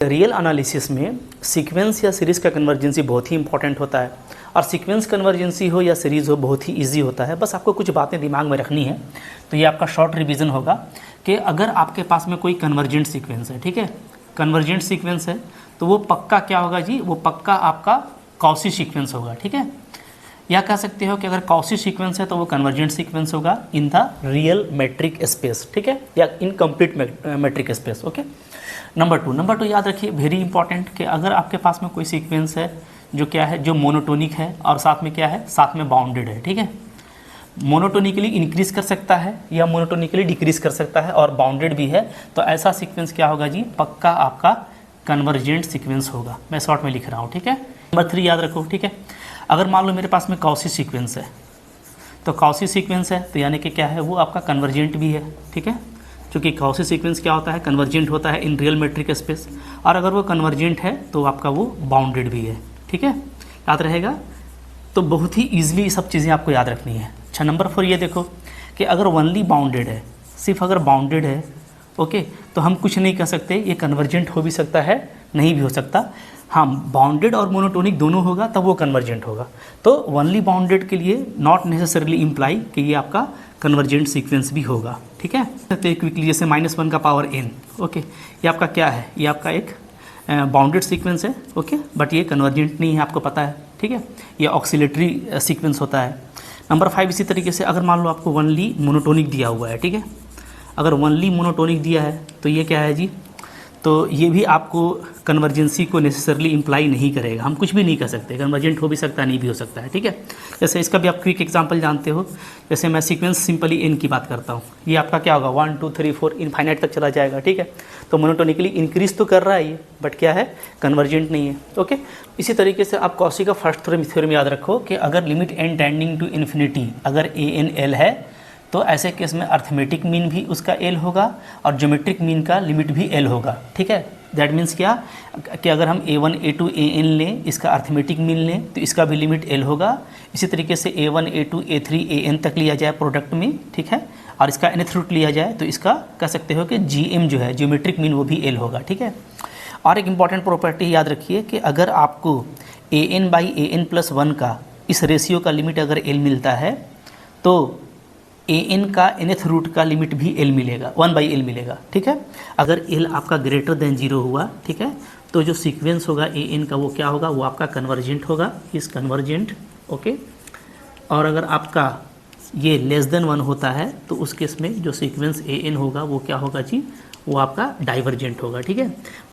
Real analysis में sequence या series का कन्वर्जेंसी बहुत ही इंपॉर्टेंट होता है और सीक्वेंस कन्वर्जेंसी हो या सीरीज़ हो बहुत ही इजी होता है। बस आपको कुछ बातें दिमाग में रखनी है। तो ये आपका शॉर्ट रिवीजन होगा कि अगर आपके पास में कोई कन्वर्जेंट सीक्वेंस है, ठीक है, कन्वर्जेंट सीक्वेंस है तो वो पक्का क्या होगा जी, वो पक्का आपका कॉची सीक्वेंस होगा, ठीक है। या कह सकते हो कि अगर कॉची सीक्वेंस है तो वो कन्वर्जेंट सीक्वेंस होगा in the real metric space, ठीक है, या in complete metric space. Okay, number two याद रखिए, वेरी इंपॉर्टेंट, कि अगर आपके पास में कोई सीक्वेंस है जो क्या है, जो मोनोटोनिक है और साथ में क्या है, साथ में बाउंडेड है, ठीक है, मोनोटोनिकली इंक्रीज कर सकता है या मोनोटोनिकली डिक्रीज कर सकता है और बाउंडेड भी है, तो ऐसा सीक्वेंस क्या होगा जी, पक्का आपका कन्वर्जेंट सीक्वेंस होगा। मैं शॉर्ट में लिख रहा हूँ, ठीक है। नंबर 3 याद रखो, ठीक है। अगर मान लो मेरे पास में कॉची सीक्वेंस है, तो कॉची सीक्वेंस है तो यानी कि क्या है, वो आपका कन्वर्जेंट भी है, ठीक है, क्योंकि कॉची सीक्वेंस क्या होता है, कन्वर्जेंट होता है इन रियल मेट्रिक स्पेस, और अगर वो कन्वर्जेंट है तो आपका वो बाउंडेड भी है, ठीक है, याद रहेगा। तो बहुत ही ईजिली सब चीज़ें आपको याद रखनी है। अच्छा, नंबर 4 ये देखो कि अगर ओनली बाउंडेड है, सिर्फ अगर बाउंडेड है, ओके, तो हम कुछ नहीं कह सकते, ये कन्वर्जेंट हो भी सकता है, नहीं भी हो सकता। हाँ, बाउंडेड और मोनोटोनिक दोनों होगा तब वो कन्वर्जेंट होगा। तो ओनली बाउंडेड के लिए नॉट नेसेसरली इम्प्लाई कि ये आपका कन्वर्जेंट सीक्वेंस भी होगा, ठीक है। तो क्विकली जैसे -1 का पावर n, ओके, ये आपका क्या है, ये आपका एक बाउंडेड सीक्वेंस है, ओके, बट ये कन्वर्जेंट नहीं है, आपको पता है, ठीक है, ये ऑक्सिलेटरी सीक्वेंस होता है। नंबर 5 इसी तरीके से अगर मान लो आपको ओनली मोनोटोनिक दिया हुआ है, ठीक है, अगर ओनली मोनोटोनिक दिया है तो ये क्या है जी, तो ये भी आपको कन्वर्जेंसी को नेसेसरली इम्प्लाई नहीं करेगा। हम कुछ भी नहीं कर सकते, कन्वर्जेंट हो भी सकता है, नहीं भी हो सकता है, ठीक है। जैसे इसका भी आप क्विक एग्जांपल जानते हो, जैसे मैं सीक्वेंस सिंपली n की बात करता हूँ, ये आपका क्या होगा, 1 2 3 4 इनफाइनाइट तक चला जाएगा, ठीक है। तो मोनोटोनिकली इंक्रीज तो कर रहा है ये, बट क्या है, कन्वर्जेंट नहीं है, ओके। इसी तरीके से आप कॉची का फर्स्ट थ्योरम याद रखो कि अगर limit n tending to infinity अगर an l है तो ऐसे केस में अर्थमेटिक मीन भी उसका l होगा और ज्योमेट्रिक मीन का लिमिट भी l होगा, ठीक है। दैट मीन्स क्या कि अगर हम a1 a2 an लें, इसका अर्थमेटिक मीन लें तो इसका भी लिमिट l होगा। इसी तरीके से a1 a2 a3 an तक लिया जाए प्रोडक्ट में, ठीक है, और इसका nth रूट लिया जाए तो इसका कह सकते हो कि gm जो है ज्योमेट्रिक मीन वो भी l होगा, ठीक है। और एक इंपॉर्टेंट प्रॉपर्टी याद रखिए कि अगर आपको an/an+1 का इस रेशियो का लिमिट अगर l मिलता है तो an का nth रूट का लिमिट भी l मिलेगा, 1/l मिलेगा, ठीक है। अगर l आपका ग्रेटर देन 0 हुआ, ठीक है, तो जो सीक्वेंस होगा an का वो क्या होगा, वो आपका कन्वर्जेंट होगा, इस कन्वर्जेंट, ओके। और अगर आपका ये लेस देन 1 होता है तो उस केस में जो सीक्वेंस an होगा वो क्या होगा जी, वो आपका डाइवर्जेंट होगा, ठीक है।